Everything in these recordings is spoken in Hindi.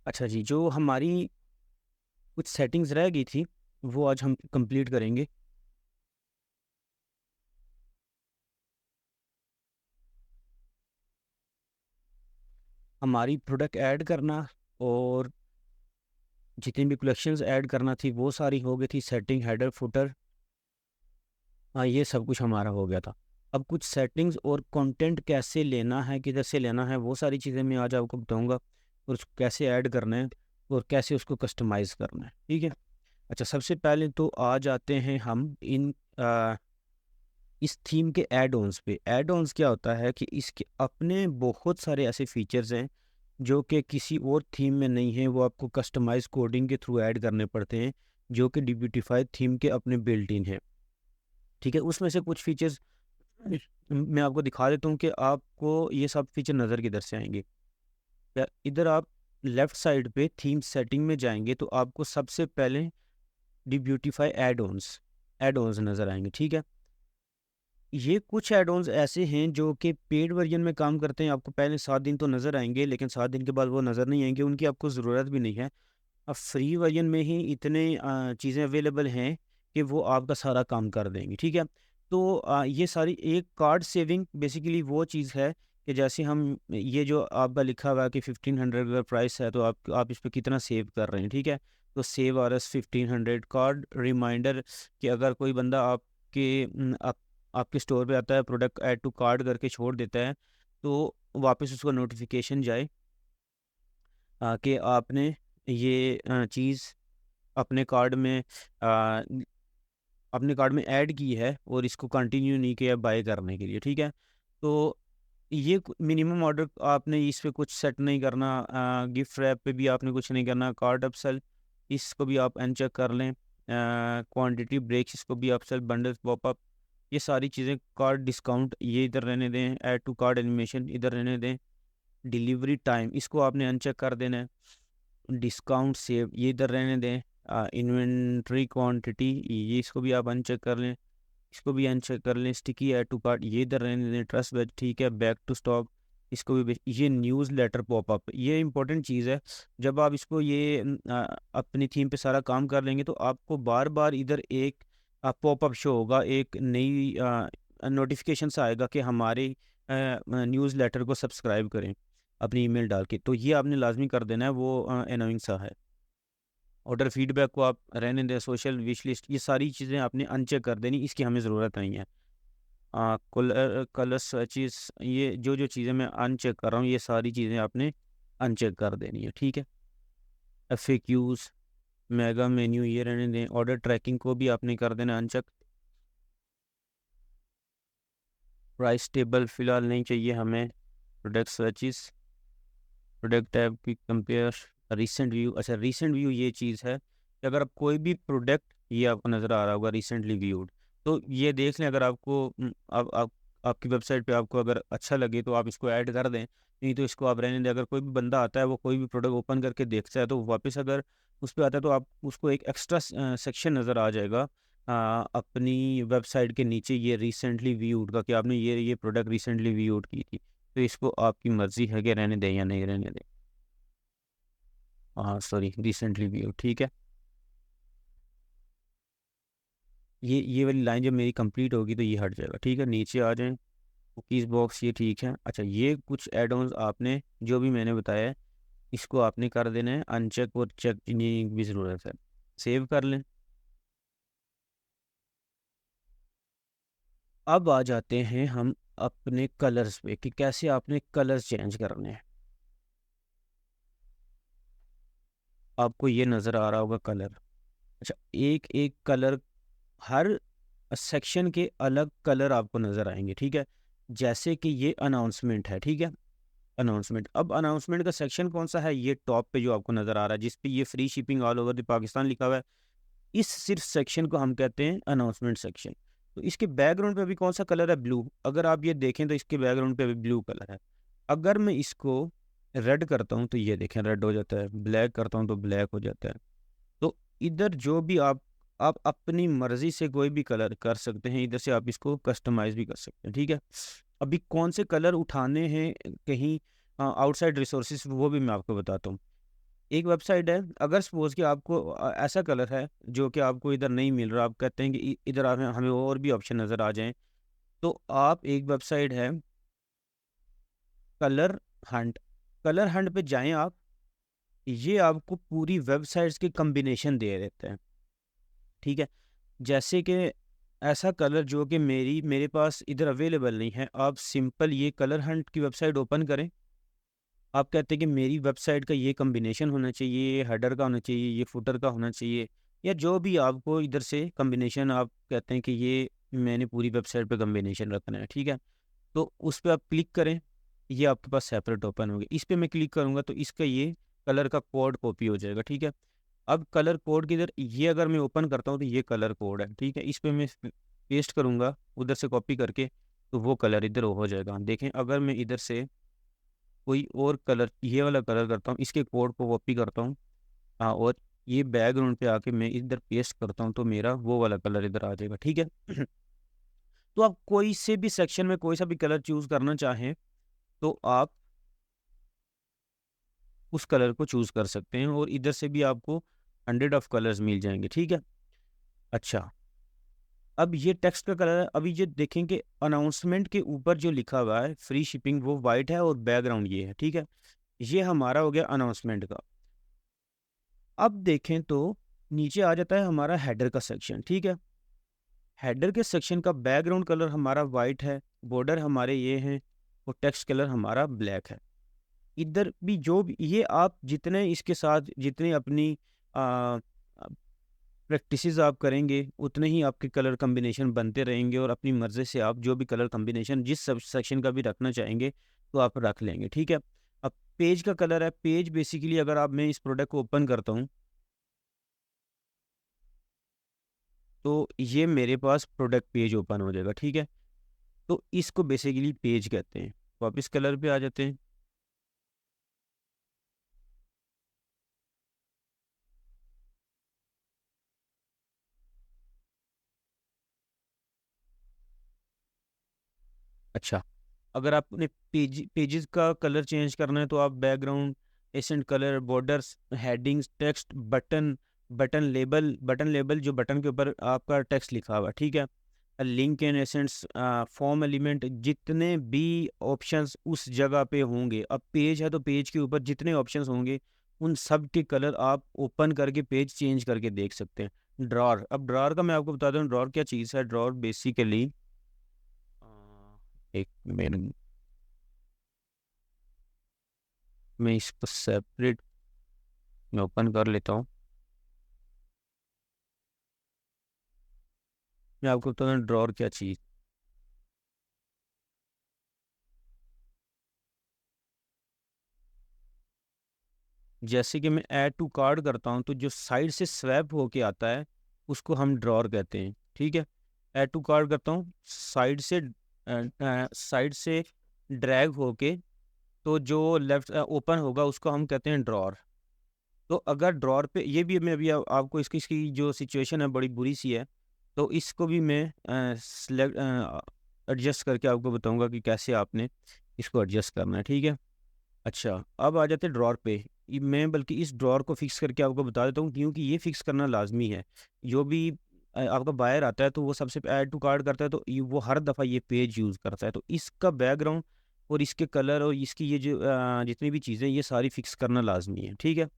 अच्छा जी, जो हमारी कुछ सेटिंग्स रह गई थी, वो आज हम कंप्लीट करेंगे। हमारी प्रोडक्ट ऐड करना और जितनी भी कलेक्शंस ऐड करना थी, वो सारी हो गई थी। सेटिंग, हेडर, फुटर, हाँ, ये सब कुछ हमारा हो गया था। अब कुछ सेटिंग्स और कंटेंट कैसे लेना है, किधर से लेना है, वो सारी चीज़ें मैं आज आपको बताऊँगा और उसको कैसे ऐड करना है और कैसे उसको कस्टमाइज़ करना है, ठीक है? अच्छा, सबसे पहले तो आ जाते हैं हम इस थीम के ऐड ऑन्स पे। ऐड ऑन्स क्या होता है कि इसके अपने बहुत सारे ऐसे फीचर्स हैं जो कि किसी और थीम में नहीं है। वो आपको कस्टमाइज कोडिंग के थ्रू ऐड करने पड़ते हैं, जो कि डिब्यूटीफाई थीम के अपने बिल्ट इन है, ठीक है? उसमें से कुछ फीचर्स मैं आपको दिखा देता हूँ कि आपको ये सब फीचर नज़र किधर से आएंगे। इधर आप लेफ्ट साइड पे थीम सेटिंग में जाएंगे तो आपको सबसे पहले डिब्यूटीफाई एड ऑन्स नज़र आएंगे, ठीक है? ये कुछ ऐड ऑन्स ऐसे हैं जो कि पेड वर्जन में काम करते हैं। आपको पहले 7 दिन तो नज़र आएँगे, लेकिन 7 दिन के बाद वो नज़र नहीं आएँगे, उनकी आपको ज़रूरत भी नहीं है। अब फ्री वर्जन में ही इतने चीज़ें अवेलेबल हैं कि वो आपका सारा काम कर देंगी, ठीक है? तो ये सारी एक कार्ड सेविंग बेसिकली वो चीज़ है कि जैसे हम ये जो आपका लिखा हुआ है कि 1500 अगर प्राइस है तो आप इस पे कितना सेव कर रहे हैं, ठीक है? तो सेव आरएस 1500 कार्ड रिमाइंडर कि अगर कोई बंदा आपके स्टोर पे आता है, प्रोडक्ट ऐड टू कार्ट करके छोड़ देता है, तो वापस उसको नोटिफ़िकेशन जाए कि आपने ये चीज़ अपने कार्ड में अ, अपने कार्ड में ऐड की है और इसको कंटिन्यू नहीं किया बाय करने के लिए, ठीक है? तो ये मिनिमम ऑर्डर आपने इस पे कुछ सेट नहीं करना। गिफ्ट रैप पे भी आपने कुछ नहीं करना। कार्ड अपसेल इसको भी आप अनचेक कर लें। क्वांटिटी ब्रेक्स इसको भी अपसेल, बंडल्स पॉपअप, ये सारी चीज़ें, कार्ड डिस्काउंट ये इधर रहने दें। ऐड टू कार्ड एनिमेशन इधर रहने दें। डिलीवरी टाइम इसको आपने अनचेक कर देना है। डिस्काउंट सेव ये इधर रहने दें। इन्वेंट्री क्वांटिटी ये इसको भी आप अनचेक कर लें, इसको भी अनचेक कर लें। स्टिकी ऐड टू कार्ट ये इधर रहने दें। ट्रस्ट बैच ठीक है। बैक टू स्टॉक इसको भी ये न्यूज़ लेटर पॉपअप ये इंपॉर्टेंट चीज़ है। जब आप इसको अपनी थीम पे सारा काम कर लेंगे तो आपको बार बार इधर एक पॉपअप शो होगा, एक नई नोटिफिकेशन सा आएगा कि हमारे न्यूज़ लेटर को सब्सक्राइब करें अपनी ईमेल डाल के। तो ये आपने लाजमी कर देना है, वो एनोइंग सा है। ऑर्डर फीडबैक को आप रहने दें। सोशल विश लिस्ट ये सारी चीज़ें आपने अनचेक कर देनी, इसकी हमें ज़रूरत नहीं है। कलर सर्चेस ये जो चीज़ें मैं अनचेक कर रहा हूँ, ये सारी चीज़ें आपने अनचेक कर देनी है, ठीक है? एफएक्यूज़, मेगा मेन्यू ये रहने दें। ऑर्डर ट्रैकिंग को भी आपने कर देना अनचेक। प्राइस टेबल फ़िलहाल नहीं चाहिए हमें। प्रोडक्ट सर्चेस, प्रोडक्ट टैब की कंपेयर, रीसेंट व्यू। अच्छा, रीसेंट व्यू ये चीज़ है कि अगर आप कोई भी प्रोडक्ट ये आपको नज़र आ रहा होगा रिसेंटली व्यूड, तो ये देख लें। अगर आपको आप आपकी वेबसाइट पे आपको अगर अच्छा लगे तो आप इसको ऐड कर दें, नहीं तो इसको आप रहने दें। अगर कोई भी बंदा आता है वो कोई भी प्रोडक्ट ओपन करके देखता है तो वापस अगर उस पे आता है तो आप उसको एक एक्स्ट्रा सेक्शन नज़र आ जाएगा अपनी वेबसाइट के नीचे, ये रिसेंटली व्यूड का, कि आपने ये प्रोडक्ट रिसेंटली व्यूड की थी। तो इसको आपकी मर्ज़ी है कि रहने दें या नहीं रहने दें। हाँ, सॉरी, रिसेंटली व्यू ठीक है। ये वाली लाइन जब मेरी कंप्लीट होगी तो ये हट जाएगा, ठीक है। नीचे आ जाएं। कुकीज़ बॉक्स ये ठीक है। अच्छा, ये कुछ एड ऑन्स आपने जो भी मैंने बताया है इसको आपने कर देना है अनचेक और चेक की भी ज़रूरत है। सेव कर लें। अब आ जाते हैं हम अपने कलर्स पे कि कैसे आपने कलर्स चेंज करने हैं। आपको ये नज़र आ रहा होगा कलर। अच्छा, एक एक कलर, हर सेक्शन के अलग कलर आपको नज़र आएंगे, ठीक है। जैसे कि ये अनाउंसमेंट है, ठीक है। अनाउंसमेंट, अब अनाउंसमेंट का सेक्शन कौन सा है? ये टॉप पे जो आपको नज़र आ रहा है जिस पे ये free shipping all over the Pakistan लिखा हुआ है, इस सिर्फ सेक्शन को हम कहते हैं अनाउंसमेंट सेक्शन। तो इसके बैकग्राउंड पे अभी कौन सा कलर है? ब्लू। अगर आप ये देखें तो इसके बैकग्राउंड पे अभी ब्लू कलर है। अगर मैं इसको रेड करता हूँ तो ये देखें रेड हो जाता है, ब्लैक करता हूँ तो ब्लैक हो जाता है। तो इधर जो भी आप अपनी मर्ज़ी से कोई भी कलर कर सकते हैं। इधर से आप इसको कस्टमाइज़ भी कर सकते हैं, ठीक है। अभी कौन से कलर उठाने हैं कहीं आउटसाइड रिसोर्सेज, वो भी मैं आपको बताता हूँ। एक वेबसाइट है, अगर सपोज़ कि आपको ऐसा कलर है जो कि आपको इधर नहीं मिल रहा, आप कहते हैं कि इधर हमें हमें और भी ऑप्शन नज़र आ जाएँ, तो आप एक वेबसाइट है कलर हंट, कलर हंट पे जाएँ आप, ये आपको पूरी वेबसाइट्स के कॉम्बिनेशन दे देते हैं, ठीक है? जैसे कि ऐसा कलर जो कि मेरे पास इधर अवेलेबल नहीं है, आप सिंपल ये कलर हंट की वेबसाइट ओपन करें। आप कहते हैं कि मेरी वेबसाइट का ये कॉम्बिनेशन होना चाहिए, ये हेडर का होना चाहिए, ये फुटर का होना चाहिए, या जो भी आपको इधर से कॉम्बिनेशन आप कहते हैं कि ये मैंने पूरी वेबसाइट पे कॉम्बिनेशन रखना है, ठीक है? तो उस पे आप क्लिक करें, ये आपके पास सेपरेट ओपन होगी। इस पे मैं क्लिक करूँगा तो इसका ये कलर का कोड कॉपी हो जाएगा, ठीक है? अब कलर कोड की इधर ये अगर मैं ओपन करता हूँ तो ये कलर कोड है, ठीक है? इस पे मैं पेस्ट करूँगा उधर से कॉपी करके, तो वो कलर इधर हो जाएगा। देखें, अगर मैं इधर से कोई और कलर, ये वाला कलर करता हूँ, इसके कोड को कॉपी करता हूँ, हाँ, और ये बैकग्राउंड पे आके मैं इधर पेस्ट करता हूँ तो मेरा वो वाला कलर इधर आ जाएगा, ठीक है? तो आप कोई से भी सेक्शन में कोई सा भी कलर चूज़ करना चाहें, तो आप उस कलर को चूज़ कर सकते हैं और इधर से भी आपको 100 ऑफ कलर्स मिल जाएँगे, ठीक है? अच्छा, अब ये टेक्स्ट का कलर है, अभी ये देखें कि अनाउंसमेंट के ऊपर जो लिखा हुआ है फ्री शिपिंग वो व्हाइट है और बैकग्राउंड ये है, ठीक है? ये हमारा हो गया अनाउंसमेंट का। अब देखें तो नीचे आ जाता है हमारा हेडर का सेक्शन, ठीक है? हेडर के सेक्शन का बैकग्राउंड कलर हमारा वाइट है, बॉर्डर हमारे ये हैं और टेक्स्ट कलर हमारा ब्लैक है। इधर भी जो भी ये आप जितने इसके साथ जितने अपनी अ, प्रैक्टिसेस आप करेंगे, उतने ही आपके कलर कॉम्बिनेशन बनते रहेंगे और अपनी मर्ज़ी से आप जो भी कलर कॉम्बिनेशन जिस सब सेक्शन का भी रखना चाहेंगे, तो आप रख लेंगे, ठीक है? अब पेज का कलर है, पेज बेसिकली अगर आप मैं इस प्रोडक्ट को ओपन करता हूँ, तो ये मेरे पास प्रोडक्ट पेज ओपन हो जाएगा, ठीक है? तो इसको बेसिकली पेज कहते हैं। वापस कलर पे आ जाते हैं। अच्छा, अगर आपने पेजेस का कलर चेंज करना है तो आप background, accent colour, borders, headings, text, button label जो बटन के ऊपर आपका टेक्स्ट लिखा हुआ है, ठीक है? Link and accents, form element, जितने भी ऑप्शंस उस जगह पे होंगे, अब पेज है तो पेज के ऊपर जितने ऑप्शंस होंगे, उन सब के कलर आप ओपन करके पेज चेंज करके देख सकते हैं। ड्रॉअर, अब ड्रॉअर का मैं आपको बता दूँ ड्रॉअर क्या चीज़ है। ड्रॉअर बेसिकली एक मिनट, मैं इसको सेपरेट में ओपन कर लेता हूँ। मैं आपको बता दूँ ड्रॉअर क्या चीज़। जैसे कि मैं ऐड टू कार्ट करता हूँ तो जो साइड से स्वैप होके आता है उसको हम ड्रॉअर कहते हैं, ठीक है? ऐड टू कार्ट करता हूँ, साइड से ड्रैग होके, तो जो लेफ्ट ओपन होगा उसको हम कहते हैं ड्रॉअर। तो अगर ड्रॉअर पे ये भी मैं अभी आपको इसकी इसकी जो सिचुएशन है बड़ी बुरी सी है, तो इसको भी मैं सिलेक्ट एडजस्ट करके आपको बताऊंगा कि कैसे आपने इसको एडजस्ट करना है, ठीक है? अच्छा, अब आ जाते हैं ड्रॉअर पे। मैं बल्कि इस ड्रॉअर को फिक्स करके आपको बता देता हूँ क्योंकि ये फिक्स करना लाजमी है। जो भी आपका बायर आता है तो वो सबसे ऐड टू कार्ट करता है तो वो हर दफ़ा ये पेज यूज़ करता है, तो इसका बैकग्राउंड और इसके कलर और इसकी ये जो जितनी भी चीज़ें ये सारी फिक्स करना लाजमी है, ठीक है?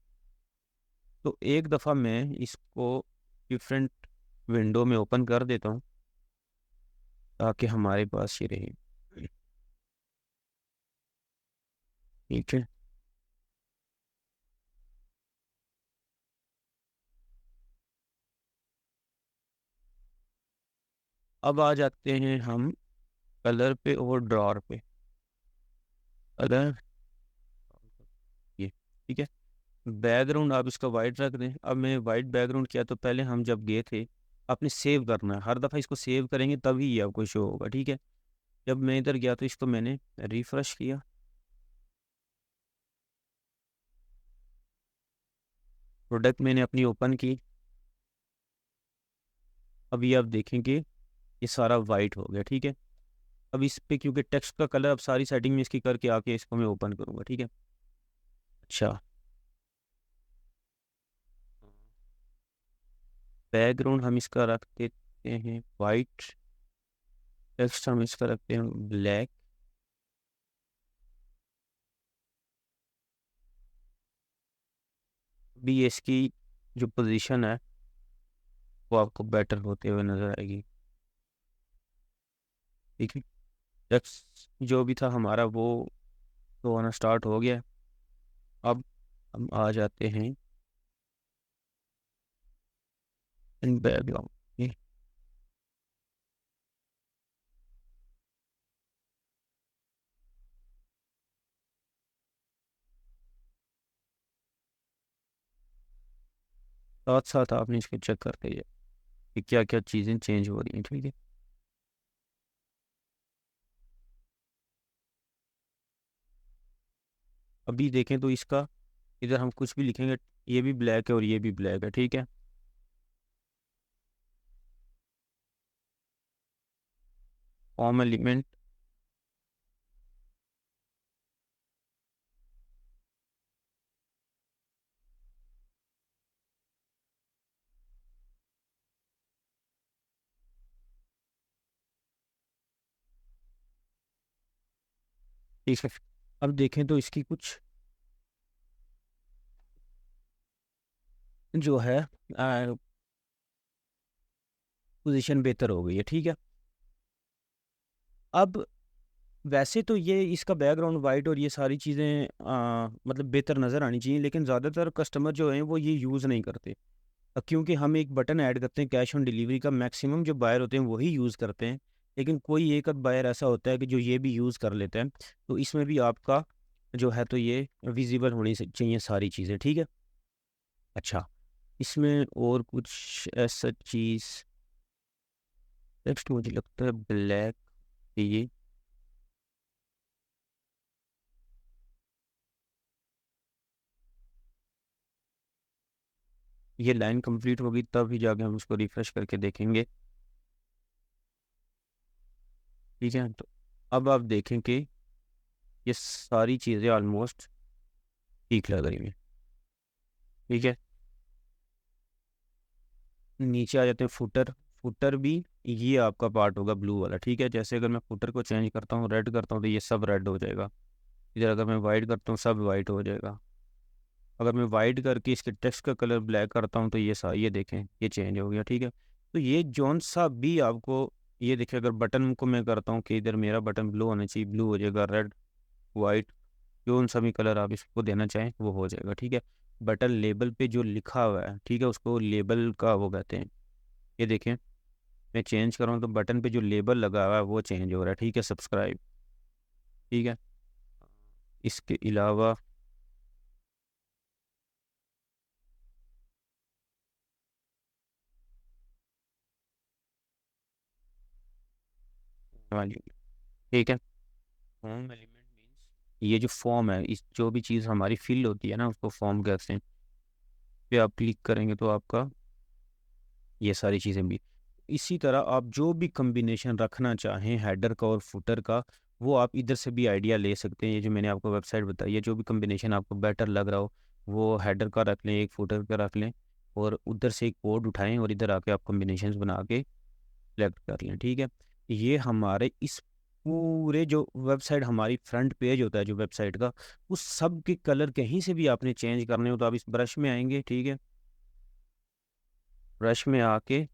तो एक दफ़ा मैं इसको डिफरेंट विंडो में ओपन कर देता हूँ ताकि हमारे पास ये रहे, ठीक है? अब आ जाते हैं हम कलर पे और ड्रॉअर पे। कलर ये, ठीक है? बैकग्राउंड आप इसका वाइट रख दें। अब मैं वाइट बैकग्राउंड किया तो पहले हम जब गए थे, आपने सेव करना है, हर दफ़ा इसको सेव करेंगे तभी ये आपको शो होगा, ठीक है? जब मैं इधर गया तो इसको मैंने रिफ्रेश किया, प्रोडक्ट मैंने अपनी ओपन की, अभी आप देखेंगे ये सारा वाइट हो गया, ठीक है? अब इस पे क्योंकि टेक्स्ट का कलर अब सारी सेटिंग में इसकी करके आके इसको मैं ओपन करूँगा, ठीक है? अच्छा, बैकग्राउंड हम इसका रख देते हैं वाइट, टेक्स्ट हम इसका रखते हैं ब्लैक। भी इसकी जो पोजीशन है वो आपको बेटर होते हुए नजर आएगी। ठीक है, टेक्स्ट जो भी था हमारा वो तो होना स्टार्ट हो गया। अब हम आ जाते हैं इन बैकग्राउंड। साथ साथ आपने इसको चेक करते जाए कि क्या क्या चीज़ें चेंज हो रही हैं। ठीक है, अभी देखें तो इसका इधर हम कुछ भी लिखेंगे, ये भी ब्लैक है और ये भी ब्लैक है। ठीक है, फॉर्म एलिमेंट, ठीक है। अब देखें तो इसकी कुछ जो है पोजीशन बेहतर हो गई है। ठीक है, अब वैसे तो ये इसका बैकग्राउंड वाइट और ये सारी चीज़ें मतलब बेहतर नज़र आनी चाहिए, लेकिन ज़्यादातर कस्टमर जो हैं वो ये यूज़ नहीं करते। क्योंकि हम एक बटन ऐड करते हैं कैश ऑन डिलीवरी का, मैक्सिमम जो बायर होते हैं वही यूज़ करते हैं। लेकिन कोई एक आध बायर ऐसा होता है कि जो ये भी यूज़ कर लेते हैं। तो इसमें भी आपका जो है तो ये विजिबल होनी चाहिए सारी चीज़ें। ठीक है, अच्छा, इसमें और कुछ ऐसा चीज़ टेक्स्ट मुझे लगता है ब्लैक, ये ये लाइन कंप्लीट होगी तब ही जाके हम इसको रिफ्रेश करके देखेंगे। ठीक है, तो अब आप देखें कि ये सारी चीज़ें ऑलमोस्ट ठीक लग रही हैं। ठीक है, नीचे आ जाते हैं फुटर। फुटर भी ये आपका पार्ट होगा ब्लू वाला। ठीक है, जैसे अगर मैं फुटर को चेंज करता हूँ, रेड करता हूँ, तो ये सब रेड हो जाएगा। इधर अगर मैं वाइट करता हूँ सब वाइट हो जाएगा। अगर मैं वाइट करके इसके टेक्स्ट का कलर ब्लैक करता हूँ तो ये देखें ये चेंज हो गया। ठीक है, तो ये जौन सा भी आपको, ये देखिए अगर बटन को मैं करता हूँ कि इधर मेरा बटन ब्लू होना चाहिए, ब्लू हो जाएगा। रेड, वाइट, जो सा भी कलर आप इसको देना चाहें वो हो जाएगा। ठीक है, बटन लेबल पे जो लिखा हुआ है, ठीक है, उसको लेबल का वो कहते हैं। ये देखें मैं चेंज कर रहा हूँ तो बटन पे जो लेबल लगा हुआ है वो चेंज हो रहा है। ठीक है, सब्सक्राइब। ठीक है, इसके अलावा वाली, ठीक है, फॉर्म एलिमेंट मीन्स ये जो फॉर्म है, इस जो भी चीज़ हमारी फिल होती है ना उसको फॉर्म कहते हैं। पे आप क्लिक करेंगे तो आपका ये सारी चीज़ें भी, इसी तरह आप जो भी कम्बिनेशन रखना चाहें हेडर का और फुटर का, वो आप इधर से भी आइडिया ले सकते हैं। ये जो मैंने आपको वेबसाइट बताई है, जो भी कम्बिनेशन आपको बेटर लग रहा हो वो हेडर का रख लें, एक फुटर का रख लें, और उधर से एक कोड उठाएं और इधर आके आप कम्बिनेशंस बना के सेलेक्ट कर लें। ठीक है, ये हमारे इस पूरे जो वेबसाइट हमारी फ्रंट पेज होता है जो वेबसाइट का, उस सब के कलर कहीं से भी आपने चेंज करने हो तो आप इस ब्रश में आएंगे। ठीक है, ब्रश में आके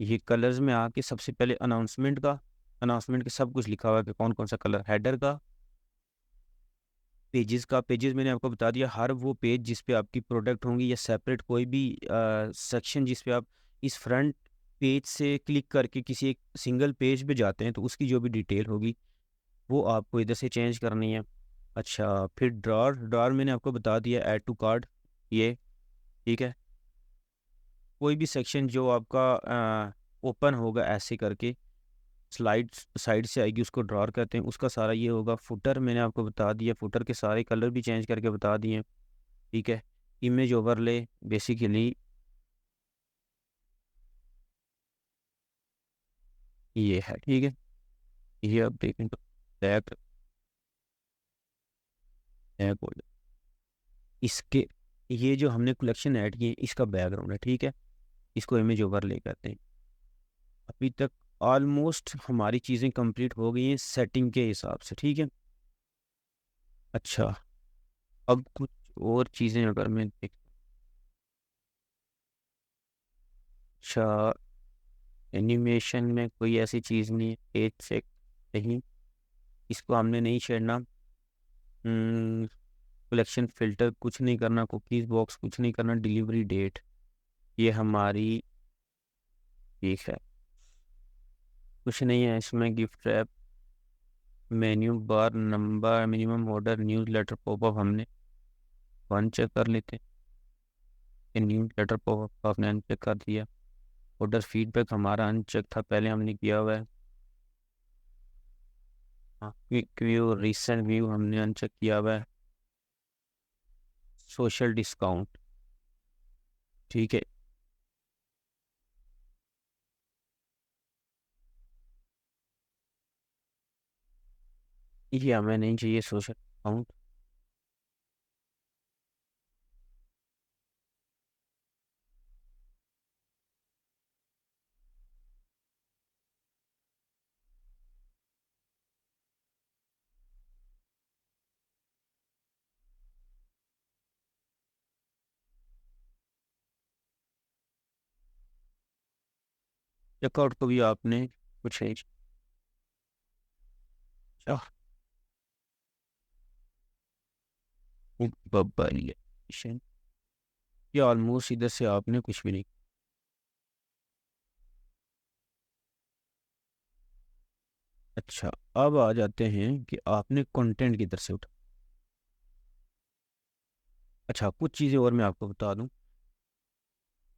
ये कलर्स में आके सबसे पहले अनाउंसमेंट के सब कुछ लिखा हुआ है कि कौन कौन सा कलर, हेडर का, पेजेस का, पेजेस मैंने आपको बता दिया, हर वो पेज जिस पे आपकी प्रोडक्ट होंगी या सेपरेट कोई भी सेक्शन जिस पे आप इस फ्रंट पेज से क्लिक करके किसी एक सिंगल पेज पे जाते हैं तो उसकी जो भी डिटेल होगी वो आपको इधर से चेंज करनी है। अच्छा, फिर ड्रॉर, ड्रॉर मैंने आपको बता दिया, ऐड टू कार्ट, ये ठीक है, कोई भी सेक्शन जो आपका ओपन होगा ऐसे करके स्लाइड साइड से आएगी उसको ड्रॉर कहते हैं, उसका सारा ये होगा। फुटर मैंने आपको बता दिया, फुटर के सारे कलर भी चेंज करके बता दिए। ठीक है, इमेज ओवरले बेसिकली ये है। ठीक है, ये अब देखें तो बैक बैक हो जाए इसके ये जो हमने कलेक्शन ऐड की है इसका बैकग्राउंड है, ठीक है। इसको इमेज ओवरले कहते हैं। अभी तक ऑलमोस्ट हमारी चीज़ें कंप्लीट हो गई हैं सेटिंग के हिसाब से, ठीक है। अच्छा, अब कुछ और चीज़ें अगर मैं देख, अच्छा, एनिमेशन में कोई ऐसी चीज़ नहीं है, पेज चेक नहीं, इसको हमने नहीं छेड़ना। कलेक्शन फ़िल्टर कुछ नहीं करना, कुकीज़ बॉक्स कुछ नहीं करना, डिलीवरी डेट ये हमारी ठीक है, कुछ नहीं है इसमें। Gift wrap, menu bar, number, minimum order, newsletter popup हमने अनचेक कर लेते हैं। न्यूज़ लेटर पॉपअप आपने अनचेक कर दिया। ऑर्डर फीडबैक हमारा अनचेक था, पहले हमने किया हुआ है। क्विक व्यू, रिसेंट व्यू हमने अनचेक किया हुआ है। सोशल डिस्काउंट, ठीक है, ये हमें नहीं चाहिए सोशल डिस्काउंट। चेकआउट को भी आपने कुछ नहीं चाहिए। बब्बर ये ऑलमोस्ट इधर से आपने कुछ भी नहीं। अच्छा, अब आ जाते हैं कि आपने कंटेंट किधर से उठा। अच्छा, कुछ चीज़ें और मैं आपको बता दूं।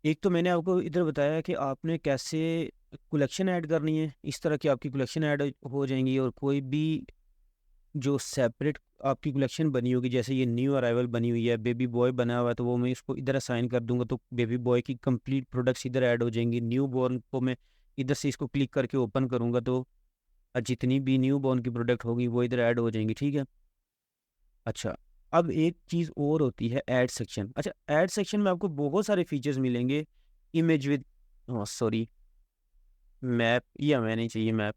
एक तो मैंने आपको इधर बताया कि आपने कैसे कलेक्शन ऐड करनी है, इस तरह की आपकी कलेक्शन ऐड हो जाएंगी। और कोई भी जो सेपरेट आपकी कलेक्शन बनी होगी, जैसे ये न्यू अराइवल बनी हुई है, बेबी बॉय बना हुआ है, तो वो मैं इसको इधर असाइन कर दूंगा, तो बेबी बॉय की कंप्लीट प्रोडक्ट्स इधर ऐड हो जाएंगी। न्यू बॉर्न को मैं इधर से इसको क्लिक करके ओपन करूंगा, तो जितनी भी न्यू बॉर्न की प्रोडक्ट होगी वो इधर ऐड हो जाएंगी, ठीक है। अच्छा, अब एक चीज़ और होती है ऐड सेक्शन। अच्छा, ऐड सेक्शन में आपको बहुत सारे फीचर्स मिलेंगे। इमेज विद, सॉरी, मैप, ये हमें नहीं चाहिए मैप,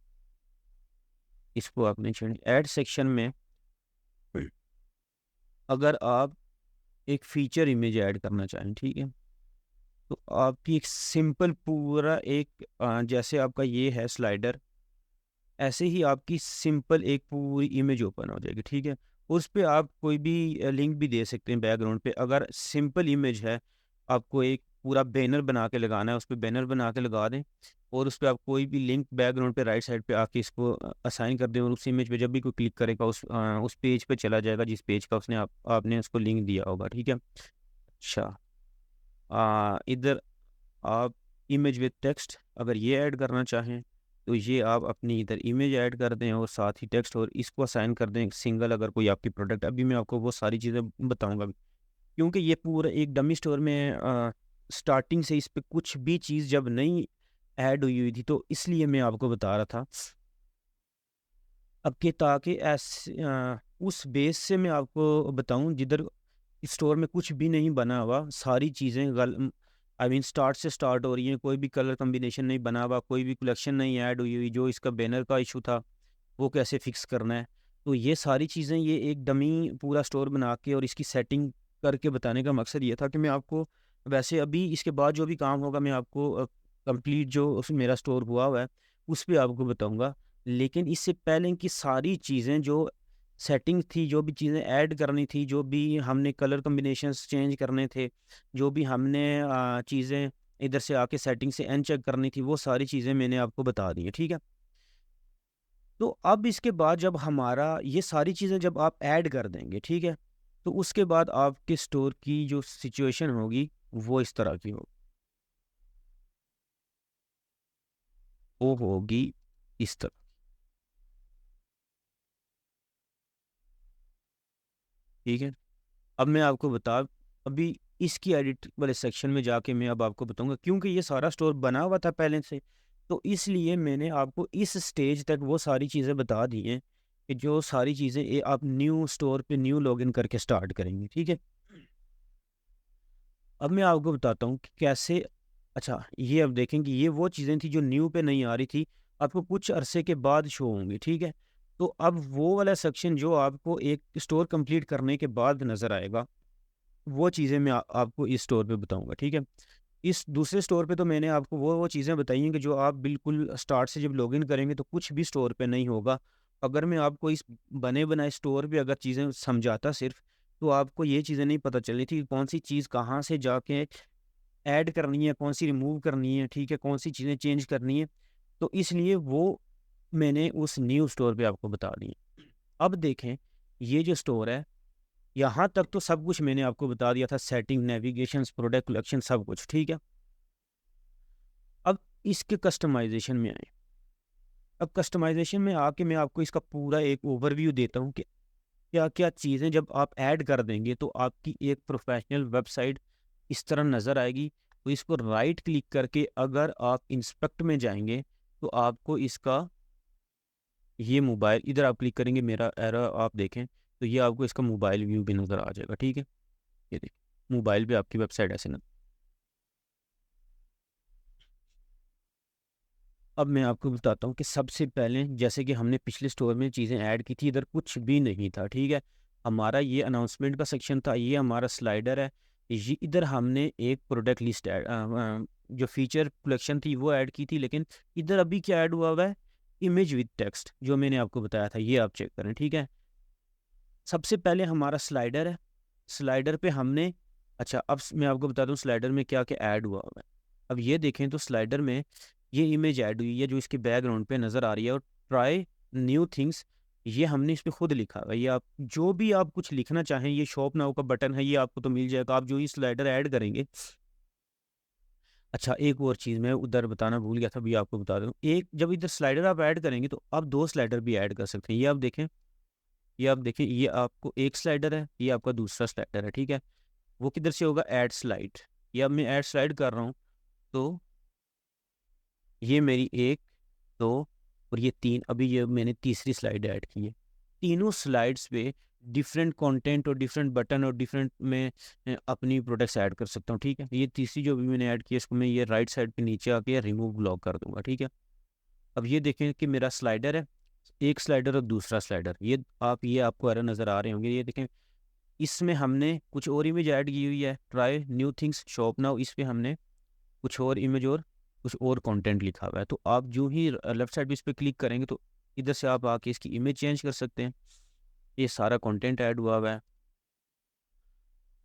इसको आप नहीं चाहिए। ऐड सेक्शन में अगर आप एक फीचर इमेज ऐड करना चाहें, ठीक है, तो आपकी एक सिंपल पूरा एक जैसे आपका ये है स्लाइडर, ऐसे ही आपकी सिंपल एक पूरी इमेज ओपन हो जाएगी, ठीक है। उस पे आप कोई भी लिंक भी दे सकते हैं बैकग्राउंड पे। अगर सिंपल इमेज है, आपको एक पूरा बैनर बना के लगाना है, उस पर बैनर बना के लगा दें, और उस पर आप कोई भी लिंक बैकग्राउंड पे राइट साइड पे आके इसको असाइन कर दें, और उस इमेज पे जब भी कोई क्लिक करेगा उस पेज पे चला जाएगा जिस पेज का उसने आपने उसको लिंक दिया होगा, ठीक है। अच्छा, इधर आप इमेज विद टेक्स्ट अगर ये ऐड करना चाहें, तो ये आप अपनी इधर इमेज ऐड कर दें और साथ ही टेक्स्ट, और इसको असाइन कर दें सिंगल। अगर कोई आपकी प्रोडक्ट, अभी मैं आपको वो सारी चीज़ें बताऊंगा, क्योंकि ये पूरा एक डमी स्टोर में स्टार्टिंग से इस पे कुछ भी चीज़ जब नहीं ऐड हुई हुई थी, तो इसलिए मैं आपको बता रहा था। अब के ताकि उस बेस से मैं आपको बताऊं जिधर स्टोर में कुछ भी नहीं बना हुआ, सारी चीज़ें गल आई मीन स्टार्ट से स्टार्ट हो रही हैं, कोई भी कलर कम्बिनेशन नहीं बना हुआ, कोई भी कलेक्शन नहीं ऐड हुई हुई, जो इसका बैनर का इशू था वो कैसे फिक्स करना है। तो ये सारी चीज़ें, ये एक डमी पूरा स्टोर बना के और इसकी सेटिंग करके बताने का मकसद ये था कि मैं आपको, वैसे अभी इसके बाद जो भी काम होगा मैं आपको कंप्लीट जो मेरा स्टोर हुआ है उस पर आपको बताऊंगा। लेकिन इससे पहले की सारी चीज़ें जो सेटिंग थी, जो भी चीज़ें ऐड करनी थी, जो भी हमने कलर कम्बिनेशंस चेंज करने थे, जो भी हमने चीज़ें इधर से आके सेटिंग से अनचेक करनी थी, वो सारी चीज़ें मैंने आपको बता दी हैं, ठीक है। तो अब इसके बाद जब हमारा ये सारी चीज़ें जब आप ऐड कर देंगे, ठीक है, तो उसके बाद आपके स्टोर की जो सिचुएशन होगी वो इस तरह की होगी, वो होगी इस तरह, ठीक है। अब मैं आपको बता, अभी इसकी एडिट वाले सेक्शन में जाके मैं अब आपको बताऊंगा, क्योंकि ये सारा स्टोर बना हुआ था पहले से, तो इसलिए मैंने आपको इस स्टेज तक वो सारी चीज़ें बता दी हैं कि जो सारी चीज़ें ये आप न्यू स्टोर पे न्यू लॉगिन करके स्टार्ट करेंगे, ठीक है। अब मैं आपको बताता हूँ कि कैसे। अच्छा, ये अब देखें कि ये वो चीज़ें थी जो न्यू पे नहीं आ रही थी, आपको कुछ अरसे के बाद शो होंगी, ठीक है? तो अब वो वाला सेक्शन जो आपको एक स्टोर कंप्लीट करने के बाद नज़र आएगा, वो चीज़ें मैं आपको इस स्टोर पे बताऊँगा, ठीक है? इस दूसरे स्टोर पे तो मैंने आपको वो चीज़ें बताई हैं कि जो आप बिल्कुल स्टार्ट से जब लॉगिन करेंगे तो कुछ भी स्टोर पे नहीं होगा। अगर मैं आपको इस बने-बनाए स्टोर पे अगर चीज़ें समझाता सिर्फ़, तो आपको ये चीज़ें नहीं पता चलनी थी कि कौन-सी चीज़ कहाँ से जाके ऐड करनी है, कौन-सी रिमूव करनी है, ठीक है? कौन-सी चीज़ें चेंज करनी है। तो इसलिए वो मैंने उस न्यू स्टोर पे आपको बता दी हैं। अब देखें, ये जो स्टोर है, यहाँ तक तो सब कुछ मैंने आपको बता दिया था, सेटिंग, नेविगेशंस, प्रोडक्ट कलेक्शन सब कुछ, ठीक है? अब इसके कस्टमाइज़ेशन में आएँ। अब कस्टमाइज़ेशन में आके मैं आपको इसका पूरा एक ओवरव्यू देता हूँ कि क्या-क्या चीज़ें जब आप ऐड कर देंगे तो आपकी एक प्रोफ़ेशनल वेबसाइट इस तरह नज़र आएगी। तो इसको राइट क्लिक करके अगर आप इंस्पेक्ट में जाएँगे, तो आपको इसका ये मोबाइल इधर आप क्लिक करेंगे, मेरा एरो आप देखें, तो ये आपको इसका मोबाइल व्यू भी नज़र आ जाएगा, ठीक है? ये देखिए, मोबाइल पे आपकी वेबसाइट ऐसे न। अब मैं आपको बताता हूँ कि सबसे पहले जैसे कि हमने पिछले स्टोर में चीज़ें ऐड की थी, इधर कुछ भी नहीं था, ठीक है? हमारा ये अनाउंसमेंट का सेक्शन था, ये हमारा स्लाइडर है। ये इधर हमने एक प्रोडक्ट लिस्ट जो फीचर कलेक्शन थी वो ऐड की थी, लेकिन इधर अभी क्या ऐड हुआ हुआ है? इमेज विद टेक्स्ट जो मैंने आपको बताया था, ये आप चेक करें, ठीक है? सबसे पहले हमारा स्लाइडर है, स्लाइडर पे हमने अच्छा अब मैं आपको बता दूँ स्लाइडर में क्या-क्या ऐड हुआ हुआ है। अब ये देखें तो स्लाइडर में ये इमेज ऐड हुई है जो इसके बैकग्राउंड पे नज़र आ रही है, और ट्राई न्यू थिंग्स ये हमने इस पे खुद लिखा हुआ है। ये आप जो भी आप कुछ लिखना चाहें, ये शॉप नाउ का बटन है, ये आपको तो मिल जाएगा। आप जो ही स्लाइडर ऐड करेंगे। अच्छा, एक और चीज़ मैं उधर बताना भूल गया था, अभी आपको बता दूँ। एक जब इधर स्लाइडर आप ऐड करेंगे तो आप 2 स्लाइडर भी ऐड कर सकते हैं। ये आप देखें, ये आपको एक स्लाइडर है, ये आपका दूसरा स्लाइडर है, ठीक है? वो किधर से होगा? Add slide. ये अब मैं ऐड स्लाइड कर रहा हूँ, तो ये मेरी 1, 2 और ये 3, अभी ये मैंने तीसरी स्लाइड ऐड की है। तीनों स्लाइड्स पे डिफरेंट कंटेंट और डिफरेंट बटन और डिफरेंट मैं अपनी प्रोडक्ट्स ऐड कर सकता हूँ, ठीक है? ये तीसरी जो अभी मैंने ऐड की है, इसको मैं ये राइट साइड पे नीचे आके रिमूव ब्लॉक कर दूँगा, ठीक है? अब ये देखें कि मेरा स्लाइडर है, एक स्लाइडर और दूसरा स्लाइडर। ये आपको एरर नज़र आ रहे होंगे, ये देखें। इसमें हमने कुछ और इमेज ऐड की हुई है, try new things shop now, इस पे हमने कुछ और इमेज और कुछ और कंटेंट लिखा हुआ है। तो आप जो ही लेफ्ट साइड पे इस पे क्लिक करेंगे तो इधर से आप आके इसकी इमेज चेंज कर सकते हैं। ये सारा कंटेंट ऐड हुआ हुआ है।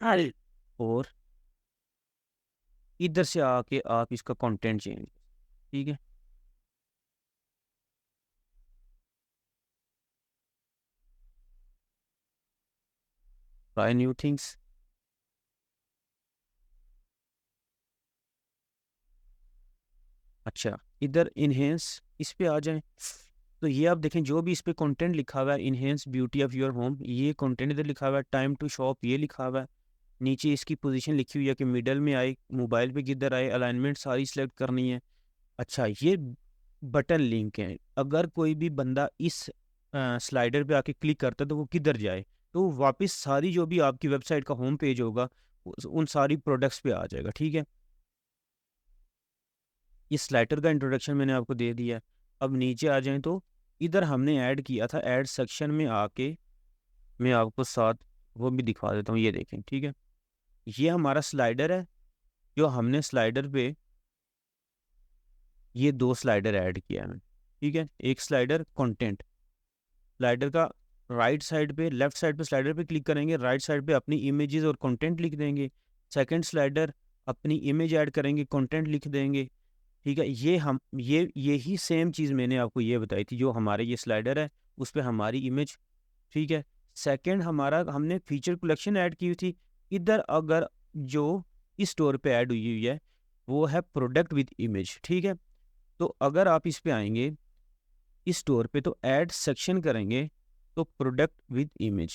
अरे! और इधर से आके आप इसका कंटेंट चेंज, ठीक है? Try new things. अच्छा, इधर एनहांस इस पे आ जाएँ। तो ये आप देखें जो भी इस पे कंटेंट लिखा हुआ है, enhance beauty of your home, ये कंटेंट इधर लिखा हुआ है, टाइम टू शॉप ये लिखा हुआ है। नीचे इसकी पोजीशन लिखी हुई है कि मिडल में आए, मोबाइल पे किधर आए, अलाइनमेंट सारी सिलेक्ट करनी है। अच्छा, ये बटन लिंक हैं, अगर कोई भी बंदा इस स्लाइडर पे आके क्लिक करता है तो वो किधर जाए? तो वापस सारी जो भी आपकी वेबसाइट का होम पेज होगा, उन सारी प्रोडक्ट्स पे आ जाएगा, ठीक है? इस स्लाइडर का इंट्रोडक्शन मैंने आपको दे दिया है। अब नीचे आ जाएँ तो इधर हमने ऐड किया था, ऐड सेक्शन में आके मैं आपको साथ वो भी दिखा देता हूँ, ये देखें, ठीक है? ये हमारा स्लाइडर है, जो हमने स्लाइडर पे ये 2 स्लाइडर ऐड किया है, ठीक है? एक स्लाइडर कंटेंट, स्लाइडर का राइट साइड पे लेफ्ट साइड पे स्लाइडर पे क्लिक करेंगे, राइट साइड पे अपनी इमेजेस और कंटेंट लिख देंगे। सेकंड स्लाइडर अपनी इमेज ऐड करेंगे, कंटेंट लिख देंगे, ठीक है? ये यही सेम चीज़ मैंने आपको ये बताई थी, जो हमारे ये स्लाइडर है, उस पे हमारी इमेज, ठीक है? सेकंड हमारा हमने फीचर कलेक्शन ऐड की हुई थी। इधर अगर जो इस स्टोर पे ऐड हुई हुई है, वो है प्रोडक्ट विद इमेज, ठीक है? तो अगर आप इस पे आएँगे, इस स्टोर पे तो ऐड सेक्शन करेंगे, तो product with image,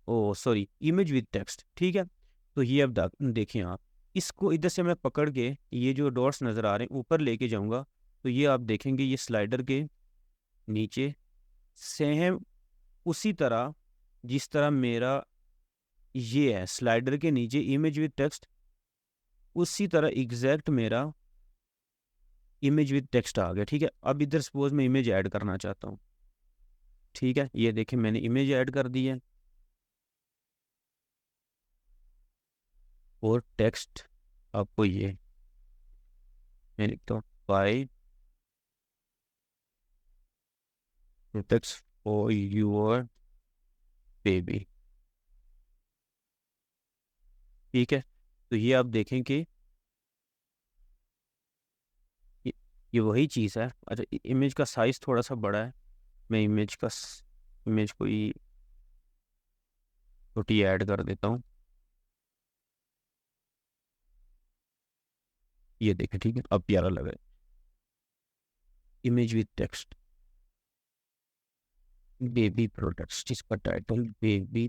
oh sorry, image with text, ठीक है? तो ये अब देखिए आप, इसको इधर से मैं पकड़ के ये जो डॉट्स नज़र आ रहे हैं ऊपर लेके जाऊँगा, तो ये आप देखेंगे ये स्लाइडर के नीचे सेम उसी तरह जिस तरह मेरा ये है, स्लाइडर के नीचे इमेज विद टेक्स्ट, उसी तरह एग्जैक्ट मेरा इमेज विद टेक्स्ट आ गया। ठीक है, अब इधर सपोज मैं इमेज ऐड करना चाहता हूँ। ठीक है, ये देखिए मैंने इमेज ऐड कर दी है और टेक्स्ट आपको ये मैं लिखता हूँ buy protects for your baby. ठीक है, तो ये आप देखें कि ये, ये वही चीज़ है। अच्छा, इमेज का साइज़ थोड़ा सा बड़ा है, मैं इमेज को ही छोटी ऐड कर देता हूँ। ये देखें, ठीक है, अब प्यारा लग रहा है। Image with text baby products, जिसका टाइटल बेबी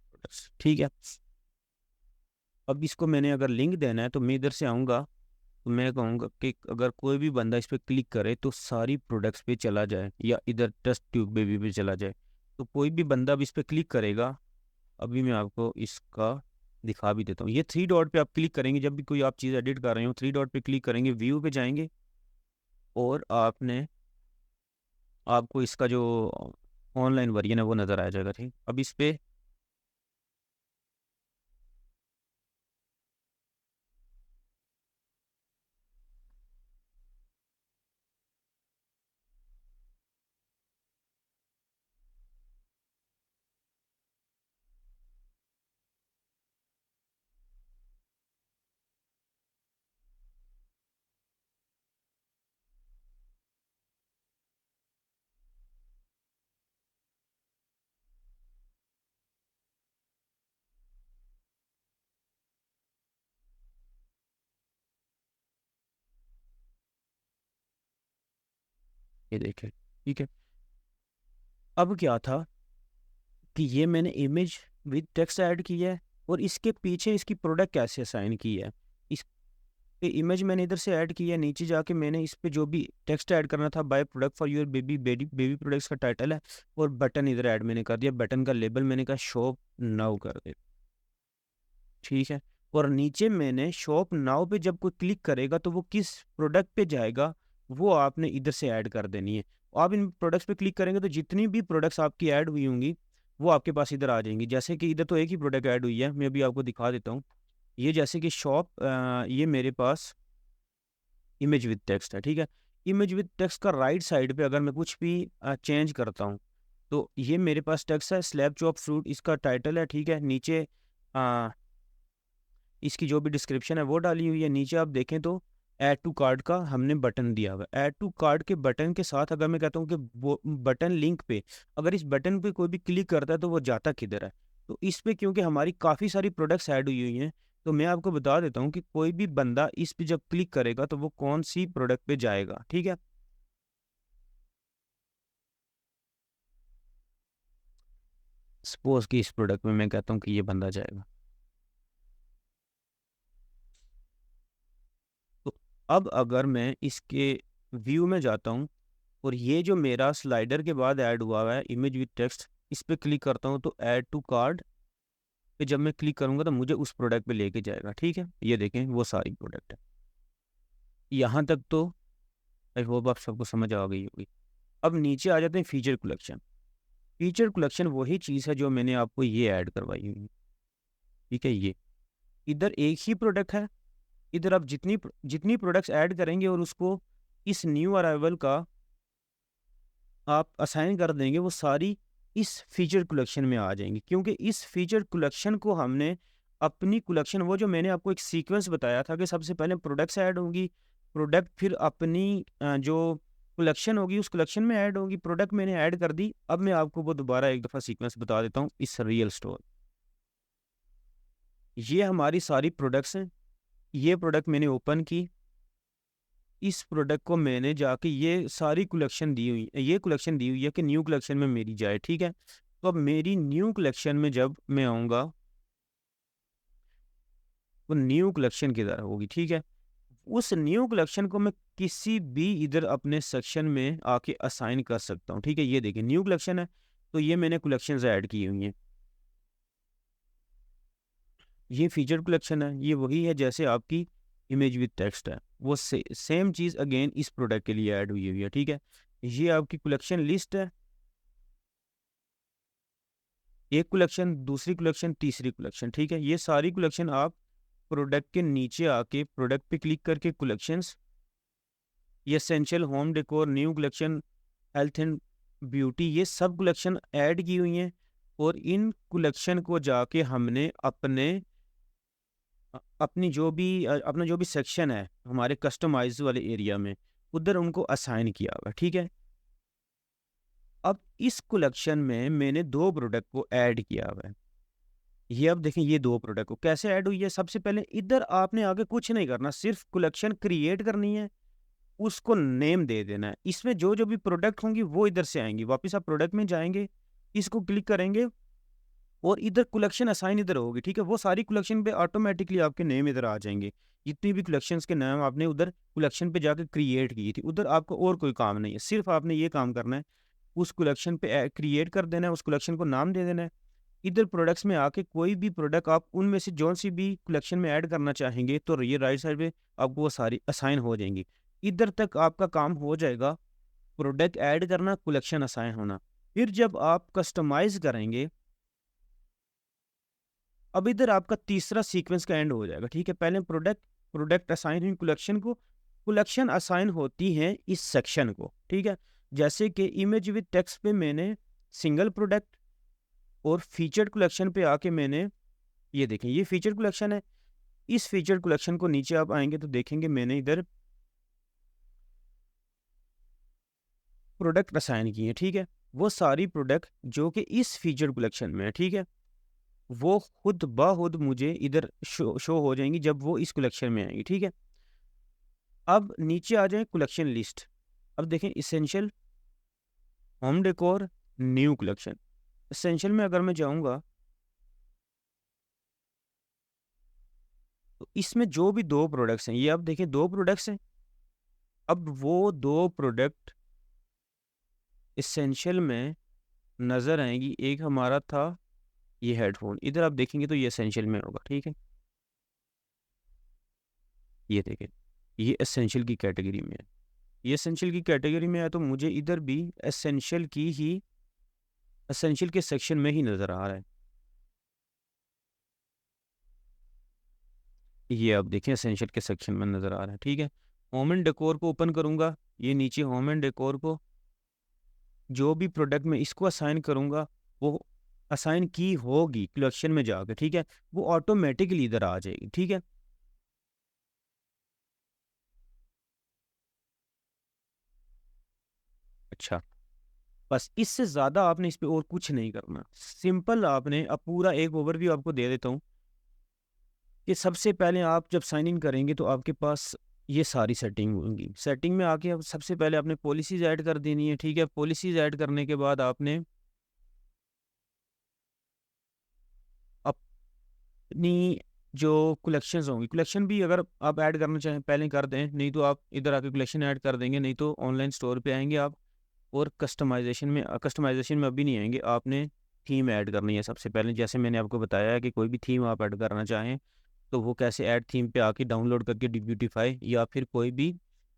प्रोडक्ट्स। ठीक है, अब इसको मैंने अगर लिंक देना है तो मैं इधर से आऊँगा, तो मैं कहूँगा कि अगर कोई भी बंदा इस पर क्लिक करे तो सारी प्रोडक्ट्स पे चला जाए या इधर टेस्ट ट्यूब बेबी पे चला जाए। तो कोई भी बंदा अब इस पर क्लिक करेगा, अभी मैं आपको इसका दिखा भी देता हूँ। ये थ्री डॉट पे आप क्लिक करेंगे, जब भी कोई आप चीज़ एडिट कर रहे हो थ्री डॉट पे क्लिक करेंगे, व्यू पे जाएंगे और आपको इसका जो ऑनलाइन वर्जन है वो नज़र आ जाएगा। ठीक, अब इस पे ये देखें। ठीक है, अब क्या था कि ये मैंने इमेज विद टेक्स्ट ऐड की है और इसके पीछे इसकी प्रोडक्ट कैसे असाइन की है। इस पे इमेज मैंने इधर से ऐड की है, नीचे जाके मैंने इस पे जो भी टेक्स्ट ऐड करना था by product for your baby, baby products का टाइटल है और बटन इधर ऐड मैंने कर दिया। बटन का लेबल मैंने कहा शॉप नाउ कर दे। ठीक है, और नीचे मैंने शॉप नाउ पे जब कोई क्लिक करेगा तो वो किस प्रोडक्ट पे जाएगा वो आपने इधर से ऐड कर देनी है। आप इन प्रोडक्ट्स पे क्लिक करेंगे तो जितनी भी प्रोडक्ट्स आपकी ऐड हुई होंगी वो आपके पास इधर आ जाएंगी। जैसे कि इधर तो एक ही प्रोडक्ट ऐड हुई है, मैं अभी आपको दिखा देता हूँ। ये जैसे कि शॉप, ये मेरे पास इमेज विद टेक्स्ट है। ठीक है, इमेज विद टेक्स्ट का राइट साइड पे अगर मैं कुछ भी चेंज करता हूँ तो ये मेरे पास टेक्स्ट है स्लैब चॉप फ्रूट, इसका टाइटल है। ठीक है, नीचे इसकी जो भी डिस्क्रिप्शन है वो डाली हुई है। नीचे आप देखें तो ऐड टू कार्ड का हमने बटन दिया हुआ है। ऐड टू कार्ड के बटन के साथ अगर मैं कहता हूँ कि वो बटन लिंक पे, अगर इस बटन पे कोई भी क्लिक करता है तो वो जाता किधर है। तो इस पे क्योंकि हमारी काफ़ी सारी प्रोडक्ट्स ऐड हुई हैं तो मैं आपको बता देता हूँ कि कोई भी बंदा इस पे जब क्लिक करेगा तो वो कौन सी प्रोडक्ट पे जाएगा। ठीक है, सपोज कि इस प्रोडक्ट में मैं कहता हूँ कि ये बंदा जाएगा। तो अब अगर मैं इसके व्यू में जाता हूँ और ये जो मेरा स्लाइडर के बाद ऐड हुआ है इमेज विद टेक्स्ट, इस पे क्लिक करता हूँ तो ऐड टू कार्ड पे जब मैं क्लिक करूँगा तो मुझे उस प्रोडक्ट पे लेके जाएगा। ठीक है, ये देखें वो सारी प्रोडक्ट है। यहाँ तक तो आई होप आप सबको समझ आ गई होगी। अब नीचे आ जाते हैं फीचर कलेक्शन। फीचर कलेक्शन वही चीज़ है जो मैंने आपको ये ऐड करवाई हुई है। ठीक है, ये इधर एक ही प्रोडक्ट है, इधर आप जितनी जितनी प्रोडक्ट्स ऐड करेंगे और उसको इस न्यू अराइवल का आप असाइन कर देंगे वो सारी इस फीचर कलेक्शन में आ जाएंगी। क्योंकि इस फीचर कलेक्शन को हमने अपनी कलेक्शन, वो जो मैंने आपको एक सीक्वेंस बताया था कि सबसे पहले प्रोडक्ट्स ऐड होंगी, प्रोडक्ट फिर अपनी जो कलेक्शन होगी उस कलेक्शन में ऐड होंगी, प्रोडक्ट मैंने ऐड कर दी। अब मैं आपको वो दोबारा एक दफ़ा सीक्वेंस बता देता हूँ। इस रियल स्टोर, ये हमारी सारी प्रोडक्ट्स हैं। ये प्रोडक्ट मैंने ओपन की, इस प्रोडक्ट को मैंने जाके ये सारी कलेक्शन दी हुई, ये कलेक्शन दी हुई है कि न्यू कलेक्शन में मेरी जाए। ठीक है, तो अब मेरी न्यू कलेक्शन में जब मैं आऊँगा वो न्यू कलेक्शन की तरह होगी। ठीक है, उस न्यू कलेक्शन को मैं किसी भी इधर अपने सेक्शन में आके असाइन कर सकता हूँ। ठीक है, ये देखिए न्यू कलेक्शन है, तो ये मैंने कलेक्शंस ऐड की हुई हैं। ये फीचर कलेक्शन है, ये वही है जैसे आपकी इमेज विद टेक्स्ट है, वो सेम चीज़ अगेन इस प्रोडक्ट के लिए ऐड हुई हुई है, ठीक है। ये आपकी कलेक्शन लिस्ट है, एक कलेक्शन, दूसरी कलेक्शन, तीसरी कलेक्शन, ठीक है। ये सारी कलेक्शन आप प्रोडक्ट के नीचे आके प्रोडक्ट पे क्लिक करके कलेक्शंस, ये essential home decor, new collection, health and beauty, ये सब कलेक्शन ऐड की हुई हैं। और इन कलेक्शन को जाके हमने अपना जो भी सेक्शन है हमारे कस्टमाइज वाले एरिया में, उधर उनको असाइन किया हुआ है, ठीक है। अब इस कलेक्शन में मैंने दो प्रोडक्ट को ऐड किया हुआ है। ये अब देखें, ये दो प्रोडक्ट को कैसे ऐड हुई है। सबसे पहले इधर आपने आगे कुछ नहीं करना, सिर्फ कलेक्शन क्रिएट करनी है, उसको नेम दे देना है। इसमें जो जो भी प्रोडक्ट होंगी वो इधर से आएंगी, वापस आप प्रोडक्ट में जाएंगे, इसको क्लिक करेंगे और इधर कलेक्शन असाइन इधर होगी, ठीक है। वो सारी कलेक्शन पे ऑटोमेटिकली आपके नेम इधर आ जाएंगे। जितनी भी कलेक्शंस के नाम आपने उधर कलेक्शन पे जाकर क्रिएट की थी, उधर आपको और कोई काम नहीं है, सिर्फ आपने ये काम करना है, उस कलेक्शन पे क्रिएट कर देना है, उस कलेक्शन को नाम दे देना है। इधर प्रोडक्ट्स में आके कोई भी प्रोडक्ट आप उनमें से जौन सी भी कलेक्शन में ऐड करना चाहेंगे, तो ये राइट साइड पे आपको वो सारी असाइन हो जाएंगी। इधर तक आपका काम हो जाएगा, प्रोडक्ट ऐड करना, कलेक्शन असाइन होना। फिर जब आप कस्टमाइज करेंगे, अब इधर आपका तीसरा सीक्वेंस का एंड हो जाएगा, ठीक है। पहले प्रोडक्ट असाइन हुई कलेक्शन को, कलेक्शन असाइन होती हैं इस सेक्शन को, ठीक है। जैसे कि इमेज विद टेक्स्ट पे मैंने सिंगल प्रोडक्ट, और फीचर्ड कलेक्शन पे आके मैंने, ये देखें ये फीचर कलेक्शन है। इस फीचर कलेक्शन को नीचे आप आएंगे तो देखेंगे मैंने इधर प्रोडक्ट असाइन किए हैं, ठीक है। वो सारी प्रोडक्ट जो कि इस फीचर कलेक्शन में है, ठीक है, वो खुद ब खुद मुझे इधर शो हो जाएंगी जब वो इस कलेक्शन में आएंगी, ठीक है। अब नीचे आ जाए कलेक्शन लिस्ट। अब देखें essential home decor new collection, essential में अगर मैं जाऊंगा तो इसमें जो भी दो प्रोडक्ट्स हैं, ये आप देखें दो प्रोडक्ट्स हैं। अब वो दो प्रोडक्ट इसेंशियल में नज़र आएंगी। एक हमारा था ये हेडफोन, इधर आप देखेंगे तो ये एसेंशियल में होगा, ठीक है। ये देखें, ये एसेंशियल की कैटेगरी में है, ये एसेंशियल की कैटेगरी में है, तो मुझे इधर भी एसेंशियल की ही, एसेंशियल के सेक्शन में ही नज़र आ रहा है। ये आप देखें एसेंशियल के सेक्शन में नज़र आ रहा है, ठीक है। होम एंड डेकोर को ओपन करूँगा, ये नीचे होम एंड डेकोर को, जो भी प्रोडक्ट में इसको असाइन करूँगा, वो असाइन की होगी कलेक्शन में जाकर, ठीक है, वो ऑटोमेटिकली इधर आ जाएगी, ठीक है। अच्छा, बस इससे ज़्यादा आपने इस पे और कुछ नहीं करना, सिंपल। आपने अब पूरा एक ओवरव्यू आपको दे देता हूँ कि सबसे पहले आप जब साइन इन करेंगे तो आपके पास ये सारी सेटिंग होंगी। सेटिंग में आके अब सबसे पहले आपने पॉलिसीज़ ऐड कर देनी है, ठीक है। पॉलिसीज़ ऐड करने के बाद आपने अपनी जो कलेक्शंस होंगी, कलेक्शन भी अगर आप ऐड करना चाहें पहले कर दें, नहीं तो आप इधर आके कलेक्शन ऐड कर देंगे, नहीं तो ऑनलाइन स्टोर पे आएंगे आप, और कस्टमाइजेशन में अभी नहीं आएंगे, आपने थीम ऐड करनी है सबसे पहले। जैसे मैंने आपको बताया है कि कोई भी थीम आप ऐड करना चाहें तो वो कैसे, ऐड थीम पे आके डाउनलोड करके डिब्यूटीफाई, या फिर कोई भी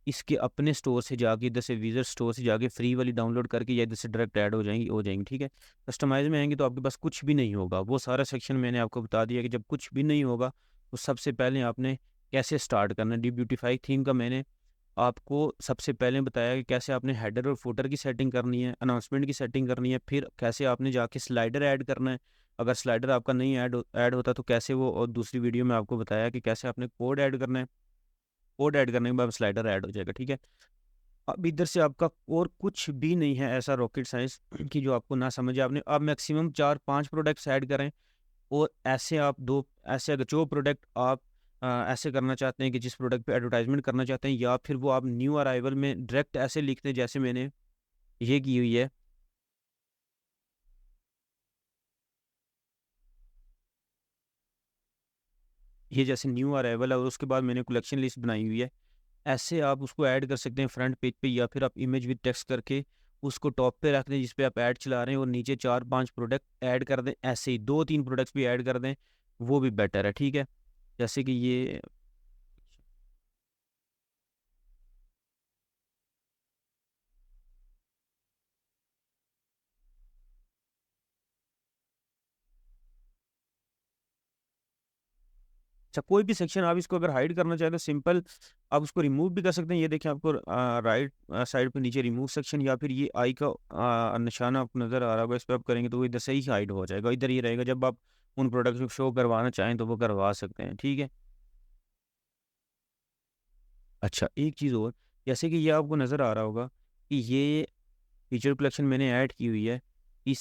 इसके अपने स्टोर से जाके, इधर से विजर स्टोर से जाके फ्री वाली डाउनलोड करके, या इधर से डायरेक्ट ऐड हो जाएंगी, ठीक है। कस्टमाइज में आएंगे तो आपके पास कुछ भी नहीं होगा, वो सारा सेक्शन मैंने आपको बता दिया कि जब कुछ भी नहीं होगा तो सबसे पहले आपने कैसे स्टार्ट करना है। डिब्यूटीफाई थीम का मैंने आपको सबसे पहले बताया कि कैसे आपने हेडर और फुटर की सेटिंग करनी है, अनाउंसमेंट की सेटिंग करनी है, फिर कैसे आपने जाके स्लाइडर ऐड करना है। अगर स्लाइडर आपका नहीं ऐड होता तो कैसे वो, और दूसरी वीडियो में आपको बताया कि कैसे आपने कोड ऐड करना है, कोड ऐड करने के बाद स्लाइडर ऐड हो जाएगा, ठीक है। अब इधर से आपका और कुछ भी नहीं है ऐसा रॉकेट साइंस कि जो आपको ना समझे। आपने अब मैक्सिमम 4-5 प्रोडक्ट्स ऐड करें, और ऐसे आप दो, ऐसे अगर जो प्रोडक्ट आप ऐसे करना चाहते हैं कि जिस प्रोडक्ट पे एडवर्टाइजमेंट करना चाहते हैं, या फिर वो आप न्यू अराइवल में डायरेक्ट ऐसे लिखते हैं जैसे मैंने ये की हुई है, ये जैसे न्यू अराइवल है और उसके बाद मैंने कलेक्शन लिस्ट बनाई हुई है, ऐसे आप उसको ऐड कर सकते हैं फ्रंट पेज पे, या फिर आप इमेज विद टेक्स्ट करके उसको टॉप पे रख दें जिस पे आप ऐड चला रहे हैं, और नीचे 4-5 प्रोडक्ट ऐड कर दें, ऐसे ही 2-3 प्रोडक्ट्स भी ऐड कर दें, वो भी बेटर है, ठीक है। जैसे कि ये अच्छा, कोई भी सेक्शन आप इसको अगर हाइड करना चाहें तो सिंपल आप उसको रिमूव भी कर सकते हैं। ये देखें आपको राइट साइड पे नीचे रिमूव सेक्शन, या फिर ये आई का निशाना आपको नज़र आ रहा होगा, इस पर आप करेंगे तो वो इधर से ही हाइड हो जाएगा, इधर ये रहेगा। जब आप उन प्रोडक्ट्स को शो करवाना चाहें तो वो करवा सकते हैं, ठीक है। अच्छा, एक चीज़ और, जैसे कि ये आपको नज़र आ रहा होगा कि ये फीचर कलेक्शन मैंने ऐड की हुई है, इस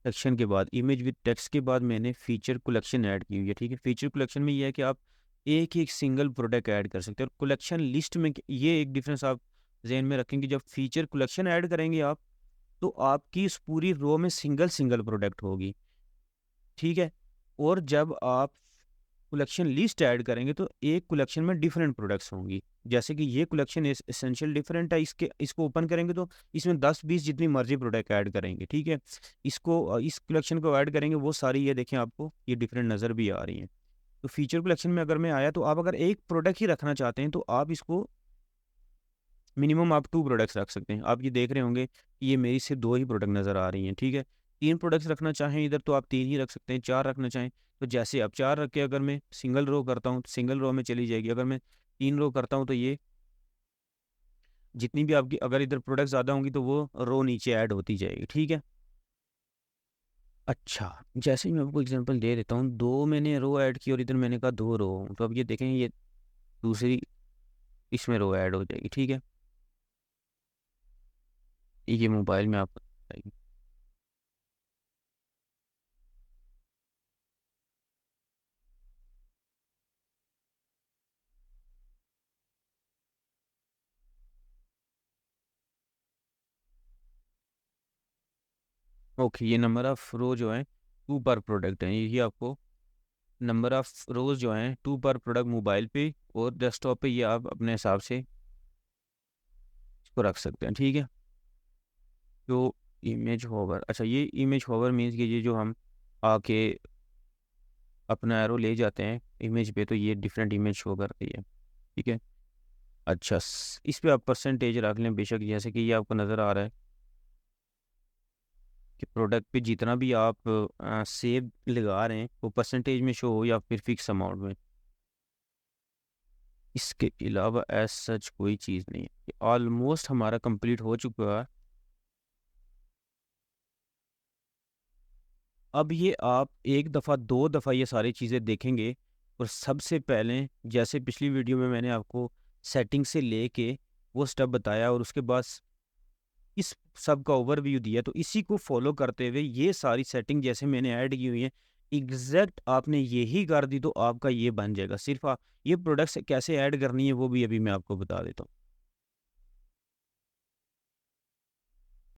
सेक्शन के बाद इमेज विद टेक्स्ट के बाद मैंने फीचर कलेक्शन ऐड की हुई है, ठीक है। फीचर कलेक्शन में ये है कि आप एक एक सिंगल प्रोडक्ट ऐड कर सकते हैं, और कलेक्शन लिस्ट में ये एक डिफरेंस आप जहन में रखेंगे, जब फीचर कलेक्शन ऐड करेंगे आप, तो आपकी इस पूरी रो में सिंगल सिंगल प्रोडक्ट होगी, ठीक है। और जब आप कलेक्शन लिस्ट ऐड करेंगे तो एक कलेक्शन में डिफरेंट प्रोडक्ट्स होंगी। जैसे कि ये कलेक्शन एसेंशियल डिफरेंट है, इसके इसको ओपन करेंगे तो इसमें 10-20 जितनी मर्जी प्रोडक्ट ऐड करेंगे, ठीक है। इसको इस कलेक्शन को ऐड करेंगे, वो सारी ये देखें आपको ये डिफरेंट नज़र भी आ रही हैं। तो फीचर कलेक्शन में अगर मैं आया तो आप अगर एक प्रोडक्ट ही रखना चाहते हैं तो आप इसको मिनिमम आप 2 प्रोडक्ट्स रख सकते हैं। आप ये देख रहे होंगे कि ये मेरी सिर्फ 2 ही प्रोडक्ट नज़र आ रही हैं, ठीक है। 3 प्रोडक्ट्स रखना चाहें इधर तो आप 3 ही रख सकते हैं, 4 रखना चाहें तो जैसे आप 4 रख के अगर मैं सिंगल रो करता हूँ, तो सिंगल रो में चली जाएगी। अगर मैं 3 रो करता हूँ तो ये जितनी भी आपकी अगर इधर प्रोडक्ट ज़्यादा होंगी तो वो रो नीचे ऐड होती जाएगी, ठीक है। अच्छा, जैसे ही मैं आपको एग्जांपल दे देता हूँ, 2 मैंने रो ऐड की और इधर मैंने कहा 2 रो, तो अब ये देखें ये दूसरी इसमें रो ऐड हो जाएगी, ठीक है। ये मोबाइल में आप ओके, ये नंबर ऑफ रो जो है 2 पर प्रोडक्ट है, यही आपको नंबर ऑफ रोज जो हैं 2 पर प्रोडक्ट मोबाइल पे और डेस्कटॉप पे, ये आप अपने हिसाब से इसको रख सकते हैं, ठीक है। जो इमेज होवर, अच्छा ये इमेज होवर मीन्स कि ये जो हम आके अपना एरो ले जाते हैं इमेज पे तो ये डिफरेंट इमेज शो करती है, ठीक है। अच्छा, इस पे आप परसेंटेज रख लें बेशक, जैसे कि ये आपको नज़र आ रहा है कि प्रोडक्ट पे जितना भी आप सेव लगा रहे हैं वो परसेंटेज में शो हो या फिर फिक्स अमाउंट में। इसके अलावा एज सच कोई चीज़ नहीं है, ऑलमोस्ट हमारा कंप्लीट हो चुका है। अब ये आप एक दफ़ा 2 दफ़ा ये सारी चीज़ें देखेंगे, और सबसे पहले जैसे पिछली वीडियो में मैंने आपको सेटिंग से लेके वो स्टेप बताया और उसके बाद इस सब का ओवरव्यू दिया, तो इसी को फॉलो करते हुए ये सारी सेटिंग जैसे मैंने ऐड की हुई है, एग्जैक्ट आपने यही कर दी तो आपका ये बन जाएगा। सिर्फ ये प्रोडक्ट्स कैसे ऐड करनी है वो भी अभी मैं आपको बता देता हूँ।